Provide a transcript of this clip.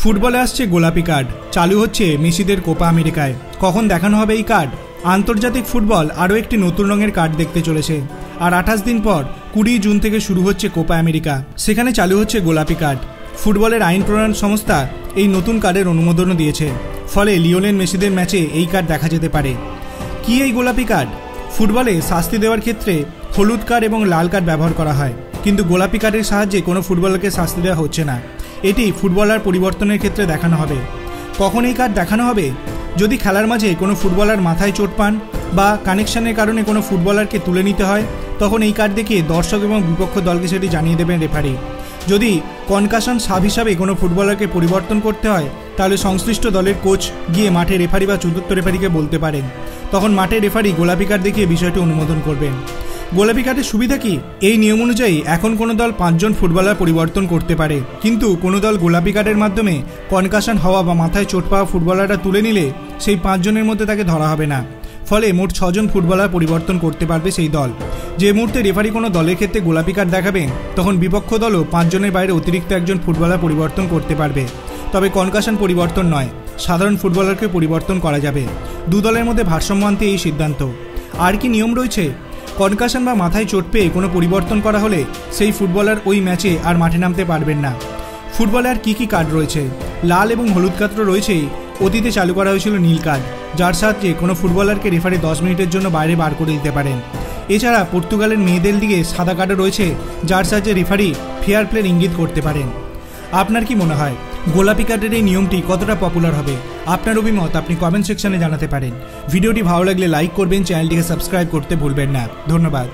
ফুটবলে আসছে গোলাপি কার্ড, চালু হচ্ছে মেসিদের কোপা আমেরিকায়। কখন দেখানো হবে এই কার্ড? আন্তর্জাতিক ফুটবল আরও একটি নতুন রঙের কার্ড দেখতে চলেছে। আর 28 দিন পর 20 জুন থেকে শুরু হচ্ছে কোপা আমেরিকা, সেখানে চালু হচ্ছে গোলাপি কার্ড। ফুটবলের আইন প্রণয়ন সংস্থা এই নতুন কার্ডের অনুমোদনও দিয়েছে, ফলে লিওনেল মেসিদের ম্যাচে এই কার্ড দেখা যেতে পারে। কি এই গোলাপি কার্ড? ফুটবলে শাস্তি দেওয়ার ক্ষেত্রে হলুদ কার্ড এবং লাল কার্ড ব্যবহার করা হয়, কিন্তু গোলাপি কার্ডের সাহায্যে কোনো ফুটবলারকে শাস্তি দেওয়া হচ্ছে না। এটি ফুটবলার পরিবর্তনের ক্ষেত্রে দেখানো হবে। কখন এই কার্ড দেখানো হবে? যদি খেলার মাঝে কোনো ফুটবলার মাথায় চোট পান বা কানেকশনের কারণে কোনো ফুটবলারকে তুলে নিতে হয়, তখন এই কার্ড দেখিয়ে দর্শক এবং বিপক্ষ দলকে সেটি জানিয়ে দেবেন রেফারি। যদি কনকাশন সাব হিসাবে কোনো ফুটবলারকে পরিবর্তন করতে হয়, তাহলে সংশ্লিষ্ট দলের কোচ গিয়ে মাঠে রেফারি বা চতুর্থ রেফারিকে বলতে পারেন। তখন মাঠে রেফারি গোলাপি কার্ড দেখিয়ে বিষয়টি অনুমোদন করবেন। গোলাপি কার্ডের সুবিধা কি? এই নিয়ম অনুযায়ী এখন কোনো দল 5 জন ফুটবলার পরিবর্তন করতে পারে, কিন্তু কোনো দল গোলাপি কার্ডের মাধ্যমে কনকাশন হওয়া বা মাথায় চোট পাওয়া ফুটবলাররা তুলে নিলে সেই 5 জনের মধ্যে তাকে ধরা হবে না। ফলে মোট 6 জন ফুটবলার পরিবর্তন করতে পারবে সেই দল। যে মুহূর্তে রেফারি কোনো দলের ক্ষেত্রে গোলাপি কার্ড দেখাবেন, তখন বিপক্ষ দলও 5 জনের বাইরে অতিরিক্ত একজন ফুটবলার পরিবর্তন করতে পারবে। তবে কনকাশন পরিবর্তন নয়, সাধারণ ফুটবলারকে পরিবর্তন করা যাবে। দু দলের মধ্যে ভারসাম্য আনতে এই সিদ্ধান্ত। আর কি নিয়ম রয়েছে? কনকাশন বা মাথায় চোট পেয়ে কোনো পরিবর্তন করা হলে সেই ফুটবলার ওই ম্যাচে আর মাঠে নামতে পারবেন না। ফুটবলে আর কী কার্ড রয়েছে? লাল এবং হলুদ কার্ড রয়েছেই। অতীতে চালু করা হয়েছিল নীল কার্ড, যার সাহায্যে কোনো ফুটবলারকে রেফারি 10 মিনিটের জন্য বাইরে বার করে দিতে পারেন। এছাড়া পর্তুগালের মেয়েদের দিকে সাদা কার্ডও রয়েছে, যার সাহায্যে রেফারি ফেয়ার প্লের ইঙ্গিত করতে পারেন। আপনার কি মনে হয় গোলাপি কার্ডের এই নিয়মটি কতটা পপুলার হবে? আপনার অভিমত আপনি কমেন্ট সেকশনে জানাতে পারেন। ভিডিওটি ভালো লাগলে লাইক করবেন, চ্যানেলটিকে সাবস্ক্রাইব করতে ভুলবেন না। ধন্যবাদ।